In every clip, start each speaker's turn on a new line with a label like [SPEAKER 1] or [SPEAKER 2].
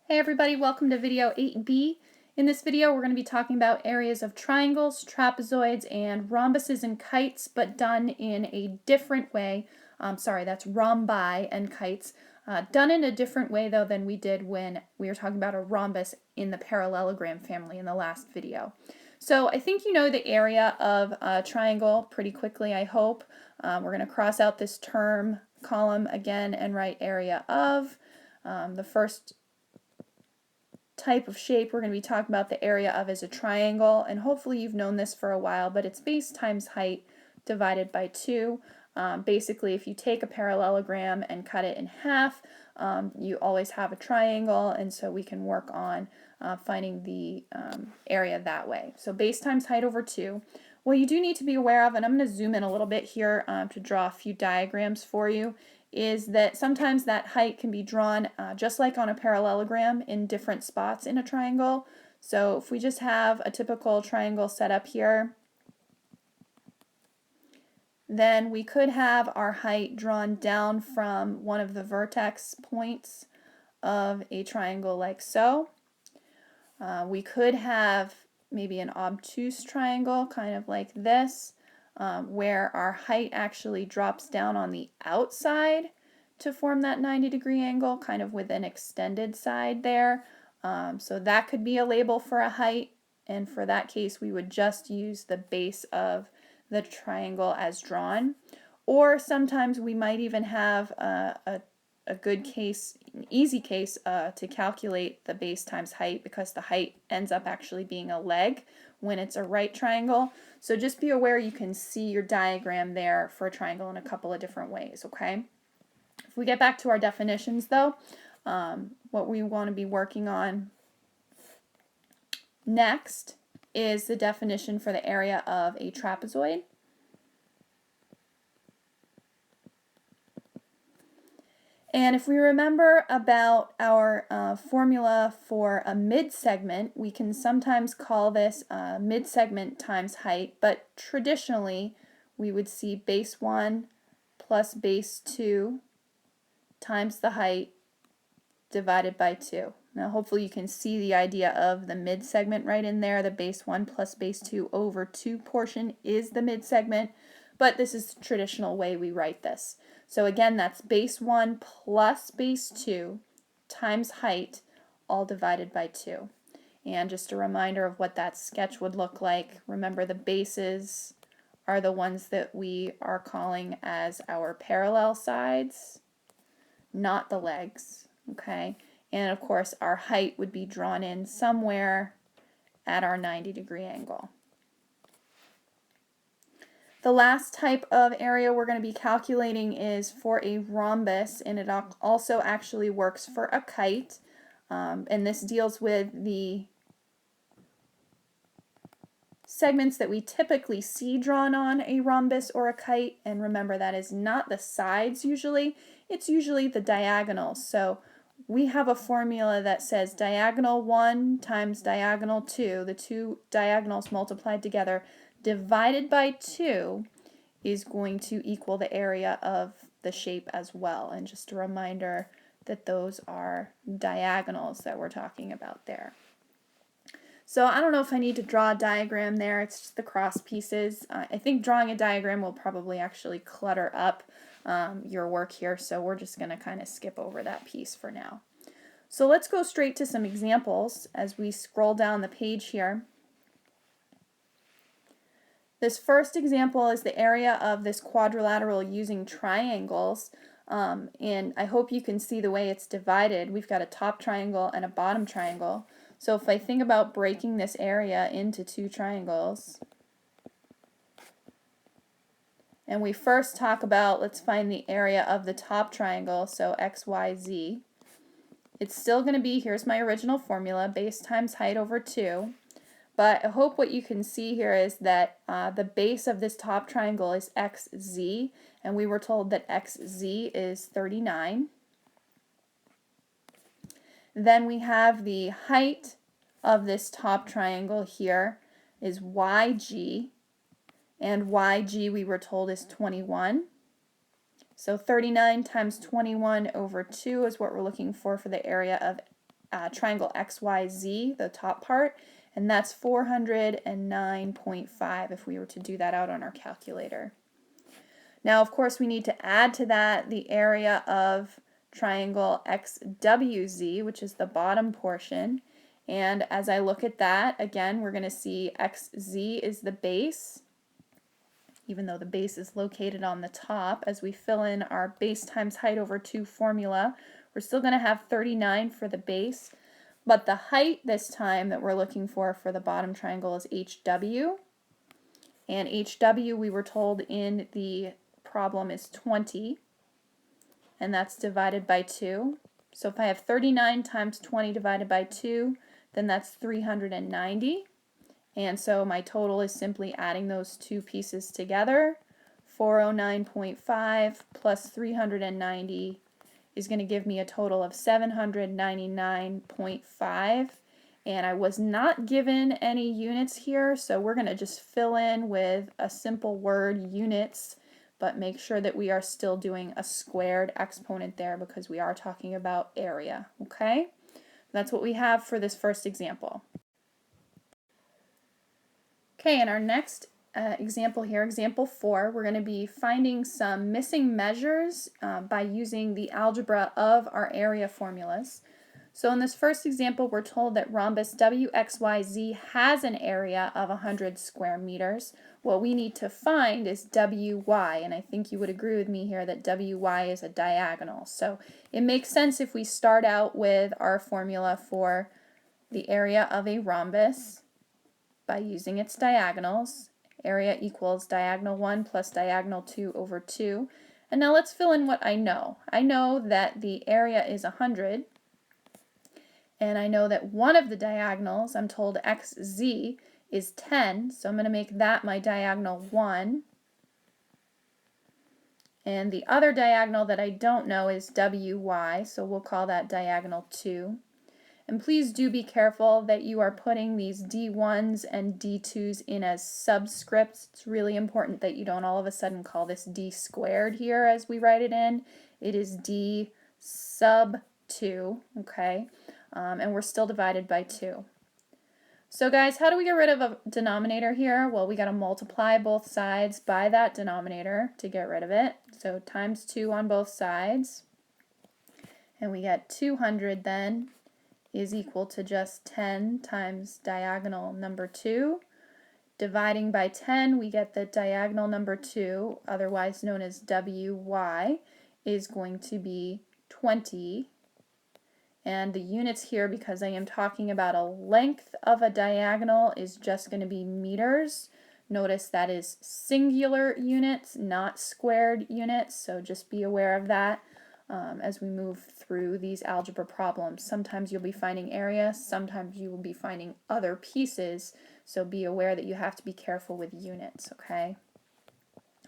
[SPEAKER 1] Hey everybody, welcome to video 8B. In this video we're going to be talking about areas of triangles, trapezoids, and rhombuses and kites, but done in a different way. That's rhombi and kites. Done in a different way though than we did when we were talking about a rhombus in the parallelogram family in the last video. So I think you know the area of a triangle pretty quickly, I hope. We're going to cross out this term column again and write area of. The first type of shape we're going to be talking about the area of is a triangle, and hopefully you've known this for a while, but it's base times height divided by 2. Basically, if you take a parallelogram and cut it in half, you always have a triangle, and so we can work on finding the area that way. So base times height over 2. What you do need to be aware of, and I'm going to zoom in a little bit here to draw a few diagrams for you, is that sometimes that height can be drawn just like on a parallelogram in different spots in a triangle. So if we just have a typical triangle set up here, then we could have our height drawn down from one of the vertex points of a triangle like so. We could have maybe an obtuse triangle kind of like this, where our height actually drops down on the outside to form that 90-degree angle, kind of with an extended side there. So that could be a label for a height, and for that case we would just use the base of the triangle as drawn. Or sometimes we might even have a good case, an easy case to calculate the base times height, because the height ends up actually being a leg when it's a right triangle. So just be aware you can see your diagram there for a triangle in a couple of different ways, okay? If we get back to our definitions though, what we want to be working on next is the definition for the area of a trapezoid. And if we remember about our formula for a mid-segment, we can sometimes call this mid-segment times height, but traditionally we would see base 1 plus base 2 times the height divided by 2. Now hopefully you can see the idea of the mid-segment right in there. The base 1 plus base 2 over 2 portion is the mid-segment, but this is the traditional way we write this. So again, that's base 1 plus base 2 times height, all divided by 2. And just a reminder of what that sketch would look like. Remember, the bases are the ones that we are calling as our parallel sides, not the legs, okay? And of course, our height would be drawn in somewhere at our 90-degree angle. The last type of area we're going to be calculating is for a rhombus, and it also actually works for a kite. And this deals with the segments that we typically see drawn on a rhombus or a kite. And remember, that is not the sides usually, it's usually the diagonals. So we have a formula that says diagonal 1 times diagonal 2, the two diagonals multiplied together, divided by 2 is going to equal the area of the shape as well. And just a reminder that those are diagonals that we're talking about there. So I don't know if I need to draw a diagram there, it's just the cross pieces. I think drawing a diagram will probably actually clutter up your work here, so we're just going to kind of skip over that piece for now. So let's go straight to some examples as we scroll down the page here. This first example is the area of this quadrilateral using triangles, and I hope you can see the way it's divided. We've got a top triangle and a bottom triangle. So if I think about breaking this area into two triangles, and we first talk about, let's find the area of the top triangle, so x, y, z. It's still going to be, here's my original formula, base times height over 2. But I hope what you can see here is that the base of this top triangle is xz, and we were told that xz is 39. Then we have the height of this top triangle here is yg, and yg we were told is 21. So 39 times 21 over 2 is what we're looking for the area of triangle XYZ, the top part, and that's 409.5 if we were to do that out on our calculator. Now, of course, we need to add to that the area of triangle XWZ, which is the bottom portion. And as I look at that, again, we're going to see XZ is the base, even though the base is located on the top. As we fill in our base times height over 2 formula, we're still going to have 39 for the base, but the height this time that we're looking for the bottom triangle is HW. And HW, we were told in the problem, is 20, and that's divided by 2. So if I have 39 times 20 divided by 2, then that's 390. And so my total is simply adding those two pieces together. 409.5 plus 390 is going to give me a total of 799.5. And I was not given any units here, so we're going to just fill in with a simple word, units, but make sure that we are still doing a squared exponent there because we are talking about area, okay? That's what we have for this first example. Okay, in our next example here, example 4, we're going to be finding some missing measures by using the algebra of our area formulas. So in this first example, we're told that rhombus WXYZ has an area of 100 square meters. What we need to find is WY, and I think you would agree with me here that WY is a diagonal. So it makes sense if we start out with our formula for the area of a rhombus by using its diagonals. Area equals diagonal 1 plus diagonal 2 over 2. And now let's fill in what I know. I know that the area is 100. And I know that one of the diagonals, I'm told XZ, is 10, so I'm going to make that my diagonal 1. And the other diagonal that I don't know is WY, so we'll call that diagonal 2. And please do be careful that you are putting these D1s and D2s in as subscripts. It's really important that you don't all of a sudden call this D squared here as we write it in. It is D sub 2, okay? And we're still divided by 2. So guys, how do we get rid of a denominator here? Well, we got to multiply both sides by that denominator to get rid of it. So times 2 on both sides. And we get 200 then is equal to just 10 times diagonal number 2. Dividing by 10, we get that diagonal number 2, otherwise known as WY, is going to be 20. And the units here, because I am talking about a length of a diagonal, is just going to be meters. Notice that is singular units, not squared units, so just be aware of that as we move through these algebra problems. Sometimes you'll be finding area, sometimes you will be finding other pieces, so be aware that you have to be careful with units, okay?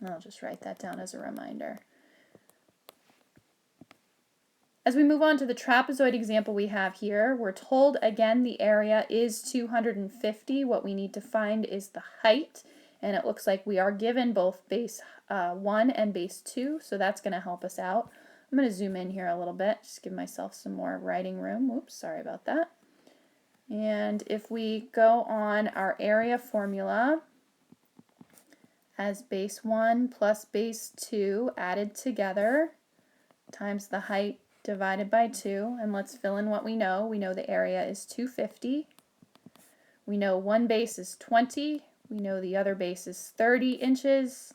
[SPEAKER 1] I'll just write that down as a reminder. As we move on to the trapezoid example we have here, we're told again the area is 250. What we need to find is the height, and it looks like we are given both base 1 and base 2, so that's going to help us out. I'm going to zoom in here a little bit, just give myself some more writing room. Oops, sorry about that. And if we go on our area formula as base 1 plus base 2 added together times the height divided by 2, and let's fill in what we know. We know the area is 250. We know one base is 20. We know the other base is 30 inches.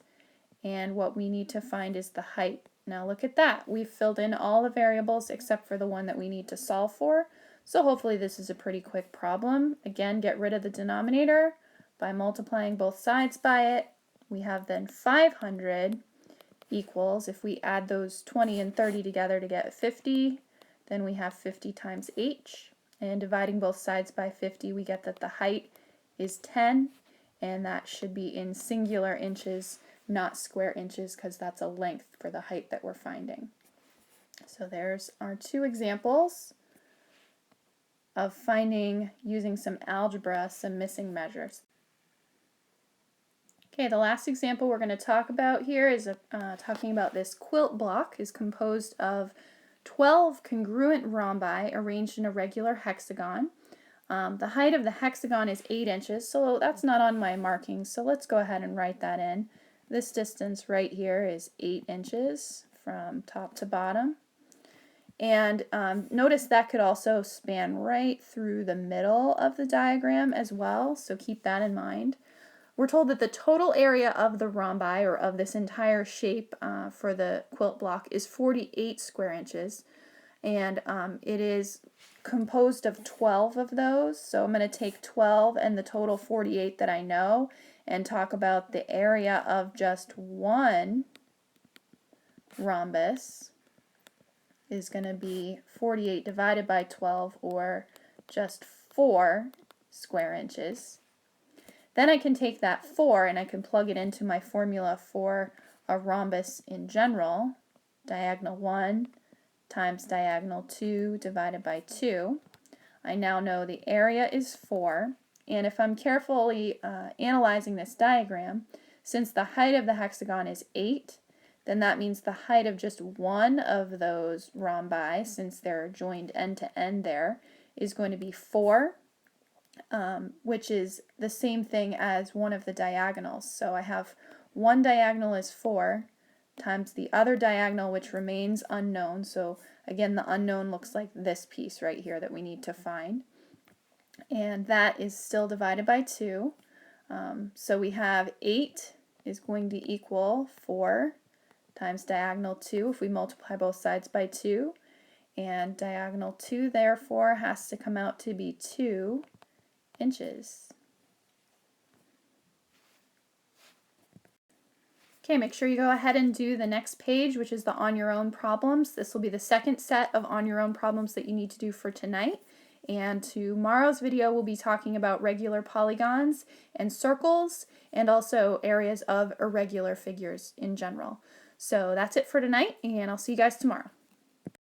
[SPEAKER 1] And what we need to find is the height. Now look at that. We've filled in all the variables except for the one that we need to solve for. So hopefully this is a pretty quick problem. Again, get rid of the denominator by multiplying both sides by it. We have then 500 equals, if we add those 20 and 30 together to get 50, then we have 50 times h. And dividing both sides by 50, we get that the height is 10, and that should be in singular inches, not square inches, because that's a length for the height that we're finding. So there's our two examples of finding, using some algebra, some missing measures. Okay, the last example we're going to talk about here is talking about this quilt block is composed of 12 congruent rhombi arranged in a regular hexagon. The height of the hexagon is 8 inches, so that's not on my markings, so let's go ahead and write that in. This distance right here is 8 inches from top to bottom. And notice that could also span right through the middle of the diagram as well, so keep that in mind. We're told that the total area of the rhombi, or of this entire shape for the quilt block, is 48 square inches. And it is composed of 12 of those. So I'm going to take 12 and the total 48 that I know and talk about the area of just one rhombus is going to be 48 divided by 12, or just 4 square inches. Then I can take that 4 and I can plug it into my formula for a rhombus in general. Diagonal 1 times diagonal 2 divided by 2. I now know the area is 4, and if I'm carefully analyzing this diagram, since the height of the hexagon is 8, then that means the height of just one of those rhombi, since they're joined end to end there, is going to be 4, which is the same thing as one of the diagonals. So I have one diagonal is 4 times the other diagonal, which remains unknown. So again, the unknown looks like this piece right here that we need to find. And that is still divided by 2. So we have 8 is going to equal 4 times diagonal 2 if we multiply both sides by 2. And diagonal 2 therefore has to come out to be 2 inches. Okay, make sure you go ahead and do the next page, which is the on your own problems. This will be the second set of on your own problems that you need to do for tonight. And tomorrow's video we'll be talking about regular polygons and circles, and also areas of irregular figures in general. So that's it for tonight, and I'll see you guys tomorrow.